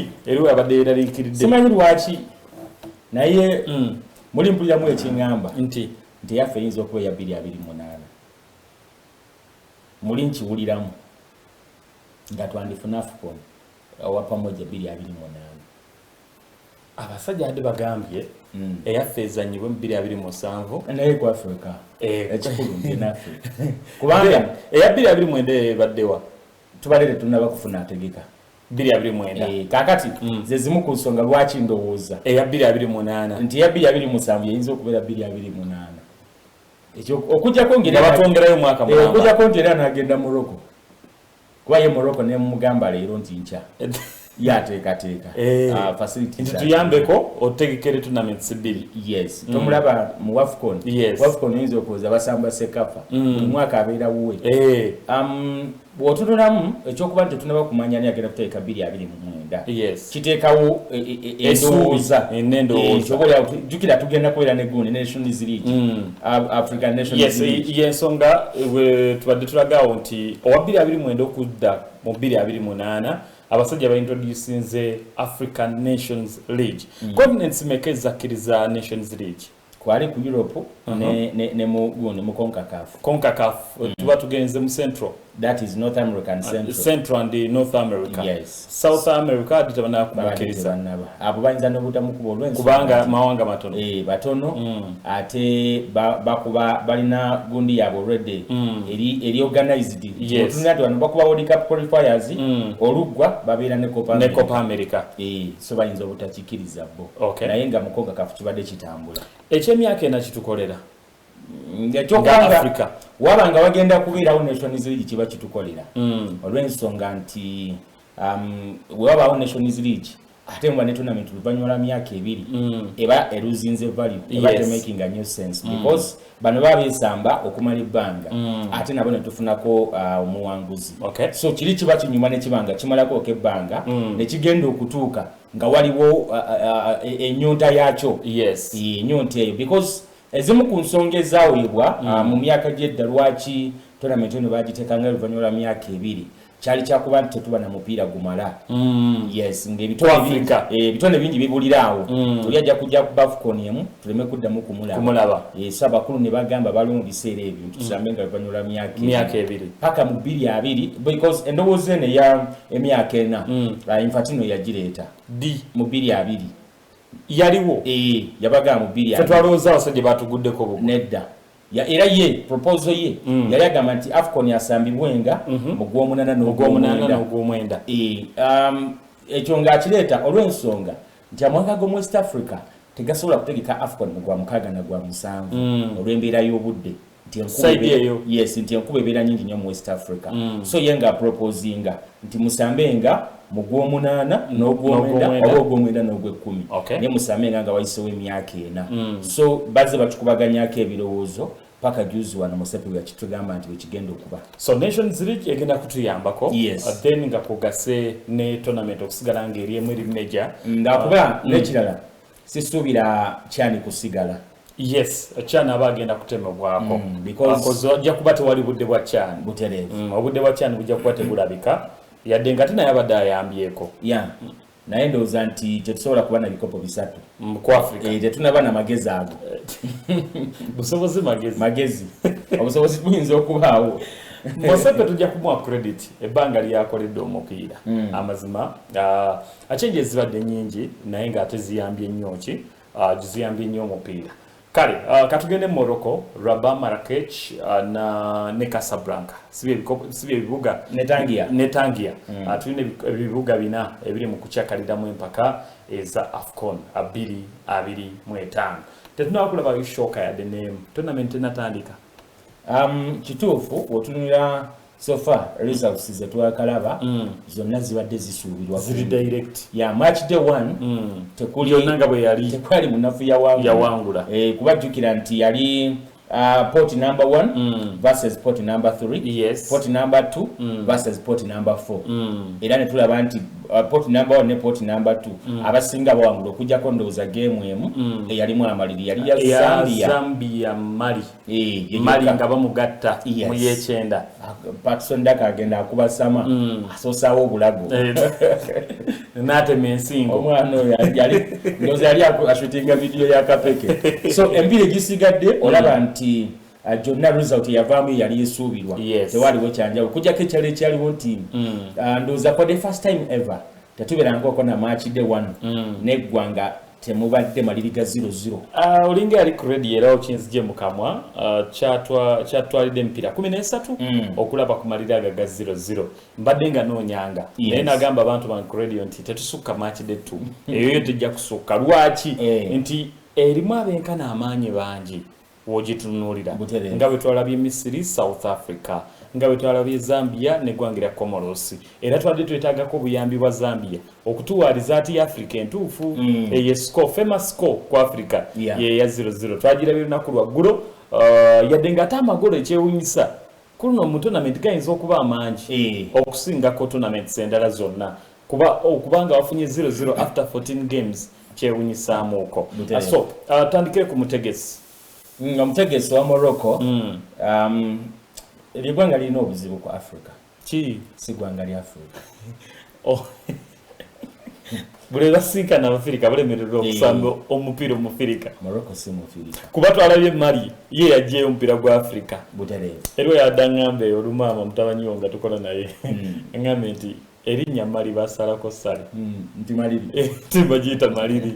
luli eriwe abadde eraliikiridde simanyi lwaki naye muli mpuliramu ekiŋŋamba nti yaffe eyinza okuba eya 2028 muli nkiwuliramu nga twandifuna AFCON owa pamoja 2028 abasajja ade bagambye eyaffe ezanyibwe mu 2027 naye ku Africa ekikulu naffe kubanga eya 2029 ebaddewa tubalere tunaba kufuna ategeka 2029 kakati ze zimu ku nsonga lwaki ndowooza eya 2028 nti eya 2027 yinza okubeera 2028 ekyo okujjako ngera batongerayo mwaka mulamba okujjako ngera n'agenda Morocco kuba ye Morocco ne mugamba leero nti nkya yateekateeka facility nti tuyambeko otegekere tournaments bbiri yes tomulaba mu AFCON AFCON yinza okuza basamba sekafa buli mwaka abeera wuwe bw'otunulamu ekyokuba nti tunaba kumanya ani agenda kuteeka 2029 kiteekawo endowooza ekyobola jjukira tugenda kubeera ne gundi Nations League African Nations League yensonga tubadde tulagawo nti owa 2029 okudda mu 2028 abasajja baintroducinze African Nations League continents meka ezakkiriza Nations League kwali ku Europe ne mu CONCACAF tuba tugenze mu Central that is North American Central and North America South America aditabana kubakkiriza abo bayinza n'obutamu kuba olwensi kubanga mawanga matono batono ate bakuba balina gundi yabo already eri organized tunatu wano bakuba World Cup qualifiers oluggwa babeera ne Copa America so bayinza obutakikiriza bo naye nga mu CONCACAF kibadde kitambula ekyemyaka ena kitukolera nga Africa wabanga wagenda kubeerawo Nations League kiba kitukolera olw'ensonga nti wabaawo Nations League ate mba ne tournament luvannyuma myaka ebiri eba eruzinze value eba making a new sense because bano babeesamba okumala ebbanga ate nabo ne tufunako omuwanguzi so kiri kiba kinyuma ne kibanga kimalako okebbanga ne kigenda okutuuka nga waliwo ennyonta yakyo ennyonta eyo because ezimu ku nsonga ezaweebwa mu myaka gy'edda lwaki tournament eno baagiteekanga oluvannyuma lwa myaka ebiri kyali kyakuba nti tetuba na mupiira gumala ng'ebitone bingi bibuliraawo tuli ajja kujja ku AFCON emu tuleme kuddamu kumulaba so abakulu ne bagamba baliwo mu biseera ebyo tusambe nga oluvannyuma lwa myaka ebiri paka mu 2020 because endowooza eno eya emyaka ena Infantino yagireeta mu 2020 yaliwo yabaga mu 2020 twalowooza abasajja batuguddeko bugu nedda era ye proposal ye yali agamba nti AFCON yasambibwenga mu gw'omunana n'ogw'omwenda ekyo ng'akireeta olw'ensonga nti amawanga g'omu West Africa tegasobola kutegeka AFCON mu gwa mukaaga na gwa musanvu olw'embeera y'obudde nti enkuba ebeera nyingi nnyo mu West Africa so ye nga proposinga nti musambenga mu gw'omunana n'ogw'omwenda oba ogw'omwenda n'ogw'ekkumi naye musambenga nga wayisewo emyaka ena so bazze bakikubaganyako ebirowoozo paka juzi wano musepe yakitugamba nti wekigenda okuba so Nations League egenda kutuyambako then nga kugase ne tournament okusigala ng'eriemu eri meja ng'akuba n'ekirala sisuubira kyani kusigala Chana abagenda kutemebwako because ajja kuba tewali budde bwa Chana butereevu obudde bwa Chana bujja kuba tebulabika yadde nga tena yabadde ayambyeko naye ndowooza nti tetusobola kuba na bikopo bisatu ku Africa tetunaba na magezi ago busobozi magezi obusobozi buyinza okubaawo Mosepe tujja kumuwa credit ebbanga lyakoledde omupiira amazima achenje zibadde nnyingi naye nga ate ziyambye nnyo ziyambye nnyo omupiira kale katugende mu Morocco Rabat Marrakech ne Casablanca sibye ebibuga Netangia tulina ebibuga bina ebiri mu kucyakaliramu empaka eza AFCON 2025 tetunaba kulaba bishoka yadde ne tournament enatandika kituufu otunula sofa results zetwakalaba zonna zibadde zisuubirwa ziri direct match day 1 tekuli nanga bwe yali tekwali munafu yawangula kubajjukira nti yali port number 1 versus port number 3 port number 2 versus port number 4 era ne tulaba nti port number 1 ne port number 2 abasinga bawangula okujjako ndowooza game emu eyalimu amaliri yali ya Zambia Mali Mali nga bamugatta mu yekyenda Patson Daka agenda akuba sama asoosawo obulago natema ensingo omwana oyo ndowooza yali ashutinga vidiyo ya Kapeke so embiri gisigadde olaba nti jonna result yavaamu yali esuubirwa tewaliwo kyanjawo kujjako ekyalo ekyaliwo nti ndowooza for the first time ever tetubeerangako na match day 1 neggwanga temubadde maliri ga 0-0 olinga yali kuredi era okinzije mukamwa kyatwalidde emipiira 13 okulaba ku maliri aga ga 0-0 mbadde nga noonyanga naye nagamba abantu ba radio nti tetusukka match day 2 eyo tejja kusukka lwaki nti erimu abenkana amaanyi bangi wogitunuulira nga bwe twalabye Misiri, South Africa, nga bwe twalabye Zambia neggwanga lya Comoros, era twadde twetaagako obuyambi bwa Zambia okutuwaaliza ati Africa entuufu famous score ku Africa ye ya 0-0 twagirabye lunaku lwaggulo yadde nga ate amagolo ekyewunyisa kuno mu tournament gayinza okuba amangi okusingako tournaments endala zonna kubanga wafunye 0-0 after 14 games kyewunyisaamuuko so tandikire ku mutegesi omutegesi wa Morocco ligwanga lirina obuzibu ku Africa si gwanga lya Africa buli basinkana Abafirika balemererwa okusamba omupiira omufirika Morocco si mufirika kuba twalabye Mali ye yaggyeyo omupiira gwa Africa butereevu era yaddaŋŋambe olumaama mutabanyi wo nga tukola naye ŋŋambe nti erinnya Mali basalako ssale nti maliri tibagiyita maliri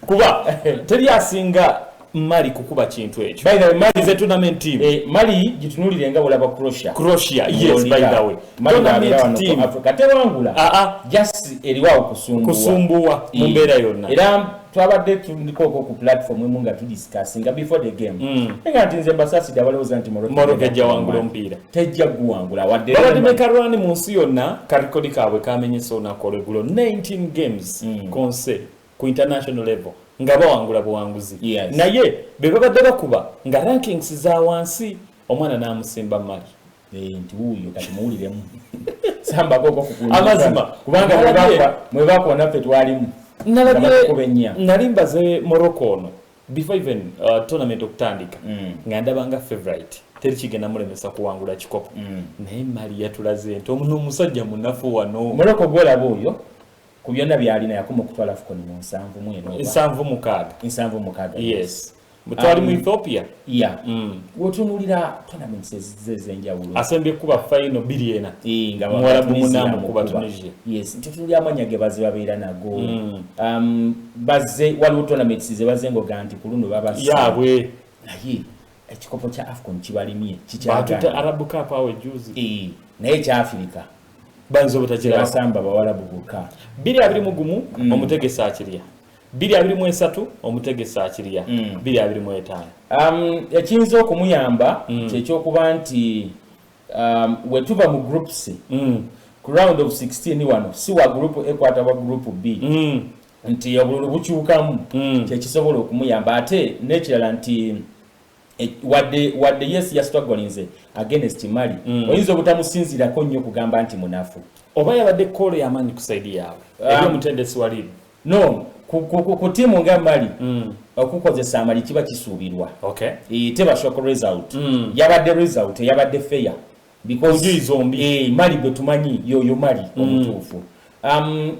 kuba teri asinga Mali kukuba kintu ekyo. By the way, Mali is a tournament team. Mali gitunulire nga bulaba Croatia, yes, by the way. Tournament team Africa tewangula. Just eriwa kusumbuwa mu mbeera yonna. Era twabadde tuliko ku platform emu nga tudiscussinga before the game. Nga nti nze mbasasi dabalowooza nti Morocco ejja wangula omupiira. Tejja guwangula wadde. Babadde mekarwani mu nsi yonna karikodi kaabwe kamenyesa onakole gulo 19 games konse ku international level. Nga bawangula buwanguzi naye bebabadde bakuba nga rankings za wansi omwana n'amusimba Mali nti wuuyo kati muwuliremu samba gogo kukunya amazima kubanga mwe bakona ffe twalimu nali mbaze Morocco ono before even tournament okutandika nga ndabanga favorite teri kigenda mulemesa kuwangula kikopo naye Mali yatulaze nti omusajja munafu wano Morocco golaba oyo ku byonna byalina yakoma okutwala AFCON mu 7-6 yes mutwali mu Ethiopia wotunulira tournaments ezenjawulo asembye kuba final biliena nga mwalabu munamu kuba Tunisia tutunulira amanya ge babeera nago bazze waliwo tournaments ze bazengo ganti ku luno yabwe naye ekikopo kya AFCON kibalimye kikyagatuta Arab Cup awe juzi naye kya Africa banzo butakira basamba bawala buguka 2-1 omutegesa akiriya 2-3 omutegesa akiriya 2-5 ekiyinza okumuyamba kyekyokuba nti wetuva mu group C ku round of 16 wano si wa group ekwata wa group B nti obululu bukyukamu kyekisobola okumuyamba ate nekirala nti wadde yes yasitwagolinze against Mali oyinza obutamusinzirako nnyo kugamba nti munafu oba yabadde kolo yamanyi kusaidi yaabwe ebyo mutendesi wali no ku tiimu nga Mali okukozesa amali kiba kisuubirwa teba shock result yabadde result yabadde fair because Mali bwe tumanyi yoyo Mali omutuufu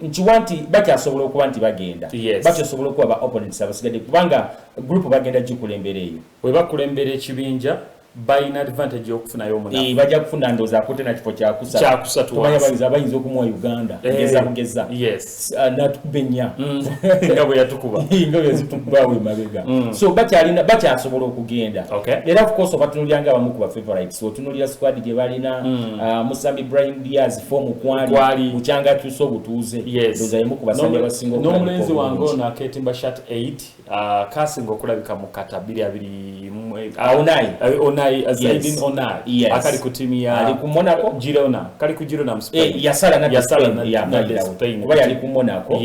nkiwa nti bakyasobola okuba nti bagenda bakyasobola okuba ba opponents abasigadde kubanga group bagenda gikulembera eyo we bakulembera ekibinja bayina advantage okufunayo omunafu bajja kufuna ndooza akote na kifo kyakusatu bayinza okumuwa Uganda bugeza natubenya nga bwe yatukuba nga bwe zitukubawe mabega so bakyasobola okugenda era of course obatunulira nga abamu ku ba favorites otunulira squad gye balina Musambi Ibrahim Diaz form kwali mukyanga kyuso obutuuze ndooza yemu ku basajja abasinga n'omulenzi wange ono aketimba shat 8 kasinga okulabika mu kata 2-2 Onai Zaidin Onai akali ku timu ya ali ku Monaco Girona kali ku Girona mu Spain yasala na Spain kuba yali ku Monaco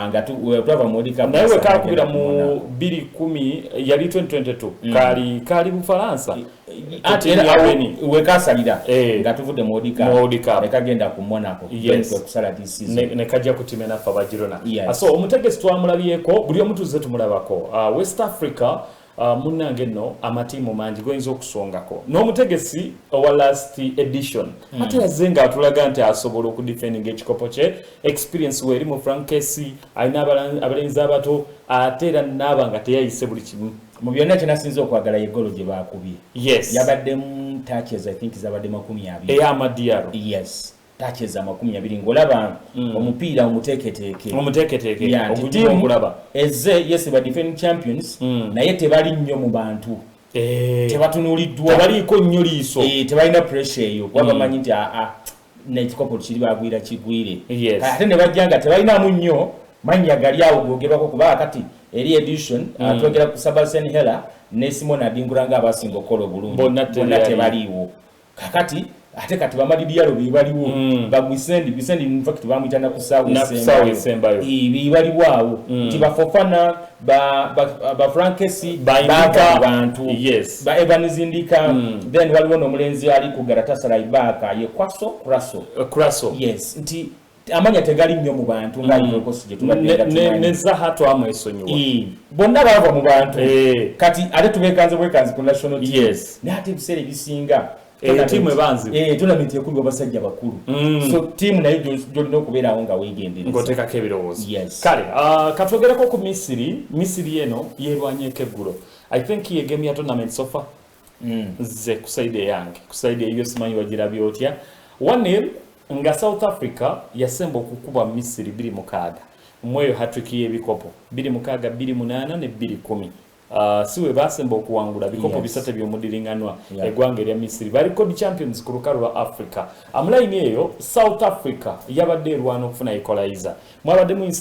nga tuva Modica nawe kakubira mu 2010 yali 2022 kali mu Faransa we kasalira nga tuvude Modica nekagenda ku Monaco kusala this season ne kajja ku timu na fa Girona so omutegesi twamulabyeko buli omutuze tumulabako West Africa munange no amatimu mangi goyinza okusongako n'omutegesi owa last edition ate yazenga atulaga nti asobola okudefendinga ekikopo kye experience weri mu Frankesi alina abalenzi abato ate era n'aba nga teyayise buli kimu mu byonna kyenasinza okwagala yegolo gye bakubye yabaddemu touches I think zabadde 20 ey'amadiaro tacheza 20 ngolaba omupiira omuteketeeke ogulaba yes ba defending champions naye tebali nnyo mu bantu tebatunuliddwa tebaliko nnyo liiso tebalina pressure eyo kuba bamanyi nti n'ekikopo kiri bagwira kigwire ate ne bajjanga tebalinamu nnyo manya gali awo gogerwako kuba kati eri edition twogera ku Sebastian Hela ne Simon Adinguranga abasinga okola obulungi bonna tebaliwo kakati ate kati bamalidiyalo bibaliwo bagwisendi in fact bamwitana ku sawe sembayo bibaliwo awo nti bafofana ba Frankesi baka bantu ba Evanizindika then waliwo n'omulenzi ali ku Galatasaray baka ye Kraso nti amanya tegali nnyo mu bantu ng'alikosi gye tubadde ne Zahato amwesonyiwa bonna bava mu bantu kati ate tubekanze ku national team n'ate ebiseera ebisinga timu ebanzi tournament ekulu abasajja bakulu so timu nayo gyolina okubeerawo nga weegendereza ng'oteekako ebirowoozo kale katwogerako ku Misiri eno yeerwanyeko eggulo I think ye game ya tournament sofa nze ku side yange ku side eyo simanyi wagirabye otya 1-0 nga South Africa yasemba okukuba Misiri 2-6 mweyo hat-trick y'ebikopo 2-6 2-8 ne 2-10 siwe basemba okuwangula bikopo bisate by'omudiringanwa eggwanga erya Misiri bali record champions ku lukalu lwa Africa amulaini eyo South Africa yabadde erwana okufuna equalizer mwabadde mu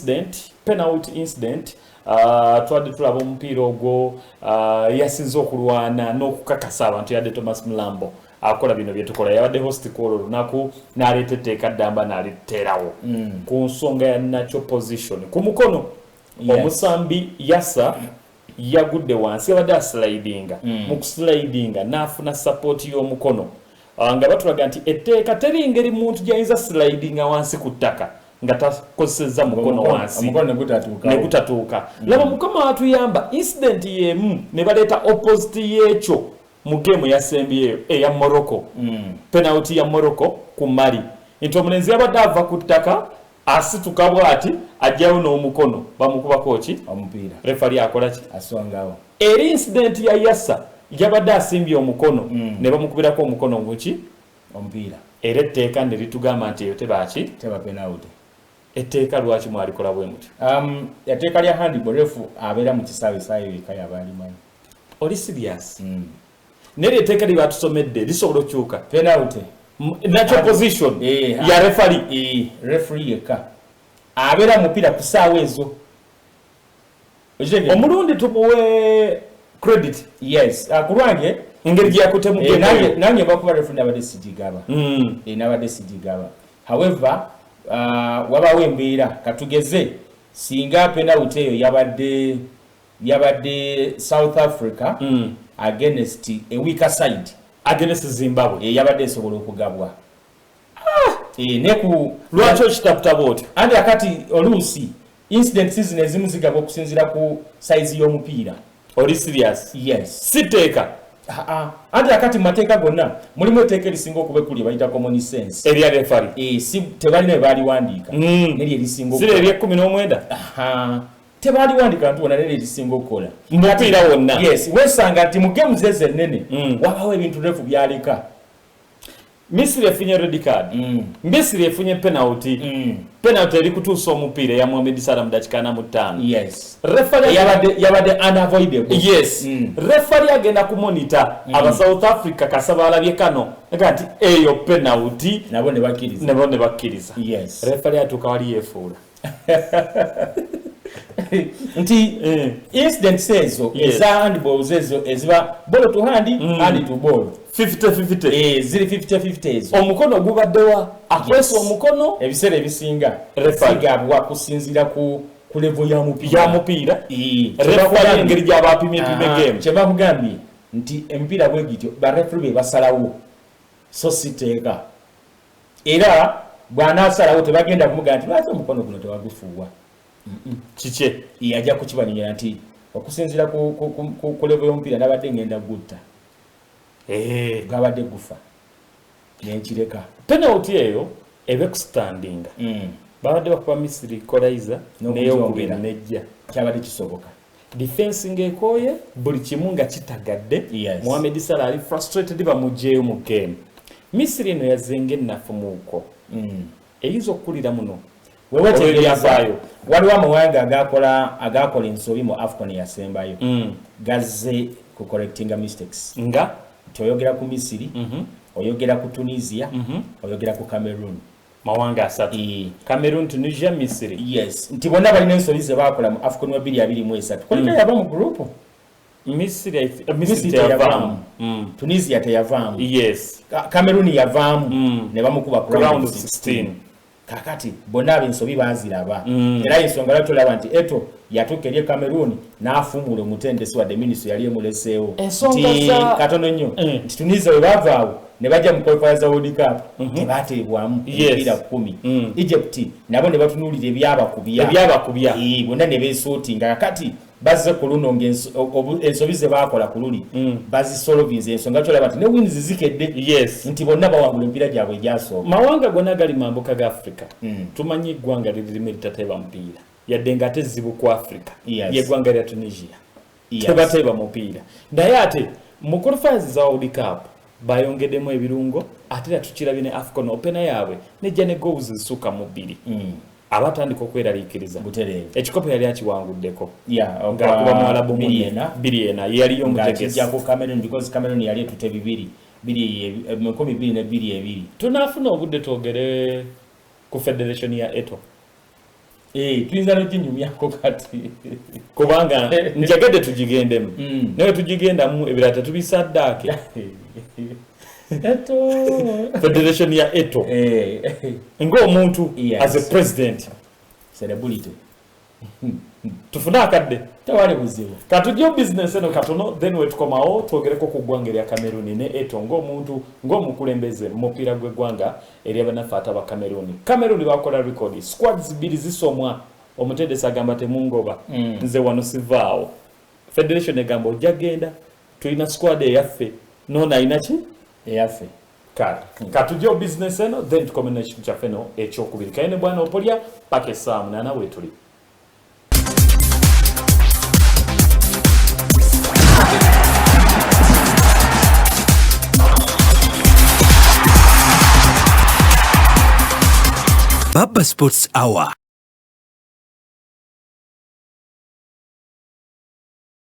penalty incident twadde tulaba omupiira ogwo yasinze okulwana n'okukakasa abantu yadde Thomas Mlambo akola bino byetukola yabadde host kolo lunaku n'aleeta etteeka ddamba n'aliterawo ku nsonga ya natural position ku mukono omusambi Yasa yagudde wansi yabadde aslidinga mu kuslidinga n'afuna support y'omukono nga batulaga nti etteeka teri ngeri muntu gyayinza slidinga wansi ku ttaka nga takozesezza mukono wansi ne gutatuuka laba mukama atuyamba incident y'emu ne baleeta opposite y'ekyo mu game yasembyeyo eya Morocco penalty ya Morocco ku Mali nti omulenzi yabadde ava ku ttaka asituka bwati ajjayo n'omukono bamukubako ki omupiira refari akola ki aswangawo eri incident ya Yasa yabadde asimbye omukono ne bamukubirako omukono muki omupiira era etteeka ne litugamba nti eyo teba penalty etteeka lwaki mwalikola bwe muti yateeka lya handball refu abeera mu kisaawe saayo eka yabaali manyi oli serious neri etteeka libatusomedde lisobola okukyuka penalty natural position ya referee yeka abeera mupiira ku saawa ezo omulundi tumuwe credit kulwange engeri gyakutemu nange bakuba referee nabadde sigigaba nabadde sigigaba however wabawo embeera katugeze singa penalty eyo yabadde South Africa against a weaker side against Zimbabwe yabadde esobola okugabwa lwaki okitaputabooti andi akati oluusi incident season ezimu zigabwa okusinziira ku size y'omupiira oli serious siteeka andi akati mu mateeka gonna mulimu etteeka erisinga okuba ekuli bayita common sense erya refari tebalina bwe baaliwandiika neri erisinga sire erya 19 tebaliwandiika nti wona neri erisinga okukola mupiira wonna wesanga nti mu games ezo ennene wabawo ebintu refu byaleka Misiri efunye red card Misiri efunye penalty eri kutuusa omupiira ya Mohamed Salah mu dakika 45 yabadde unavoidable refari agenda ku monitor aba South Africa kasaba alabye kano nti eyo penalty nabo ne bakkiriza refari atuuka wali yeefuula nti incidents ezo eza handballs ezo eziba ball to hand to ball 50-50 ziri 50-50 ezo omukono gubaddewa akwesa omukono ebiseera ebisinga sigabwa kusinzira ku level ya mupiira referee engeri gy'abapimye game kyebakugambye nti emipiira bwe gityo bareferi be basalawo so siteeka era bw'anaasalawo tebagenda kumugamba nti lwaki omukono guno tewagufuuwa kike ajja kukibanyonyera nti okusinziira ku level y'omupiira nabadde ngenda gutta gwabadde gufa nenkireka penalty eyo ebekusitandinga babadde bakuba Misiri kolaiza n'eyokubiri nejja kyabadde kisoboka defense ng'ekooye buli kimu nga kitagadde Mohamed Salah ali frustrated bamugyeyo mu game Misiri eno yazenga ennafu muuko eyinza okukulira muno wewe tegeezaayo waliwo amawanga agakola ensobi mu AFCON yasembayo gazze ku correctinga mistakes nga toyogera ku Misiri oyogera ku Tunisia oyogera ku Cameroon mawanga asatu Cameroon, Tunisia, Misiri. Yes, nti bonna balina ensobi ze bakola mu AFCON 2023 koleka yaba mu group Misiri teyavaamu Tunisia teyavaamu yes Cameroon yavaamu ne bamukuba ku round 16 kakati bonna abensobi baziraba era ensonga lwaki olaba nti Eto yatuuka eri Cameroon n'afumula omutendesi wadde minisitule yali emuleseewo nti katono nnyo nti Tunisia we bavaawo ne bajja mu qualifiers za World Cup tebateebwamu emipiira 10 Egypt nabo ne batunuulira ebyabakubya bonna ne beesootinga kakati bazze ku luno ensobi ze baakola ku luli bazisolovinze ensonga kyolaba nti ne wins zikedde nti bonna bawangula emipiira gyabwe egyasooka mawanga gonna gali mambuka ga Africa tumanyi eggwanga liririmu eritateeba mupiira yadde nga ate zibu ku Africa yeggwanga lya Tunisia tebateeba mupiira naye ate mu qualifiers za World Cup bayongeddemu ebirungo ate era tukirabye ne AFCON open yaabwe nejja ne goals zisuka mu 2 abatandika okweraliikiriza ekikopo yali akiwanguddeko ng'akuba Mwarabu Biliena yali y'omutegesi ku Cameroon because Cameroon yali etute 2022 tunaafuna obudde twogere ku federation ya Eto tuyinza n'oginyumyako kati kubanga njagedde tugigendemu naye tugigendamu ebirala tetubisaddaake federation ya Eto ng'omuntu as a president celebrity tufune akadde tewali buzibu katujja business eno katono then wetukomawo twogereko ku ggwanga erya Cameroon ne Eto ng'omukulembeze mupiira gw'eggwanga ery'abanafu aba Cameroon bakola record squads 2 zisomwa omutendesi agamba temungoba nze wano sivaawo federation egamba ojja genda tulina squad eyaffe nona ayina ki eyaffe katujja business eno then tukomena ekintu kyaffe no ekyokubiri kayine bwana opolya paka essaamu nana weetuli Baba Sports Hour.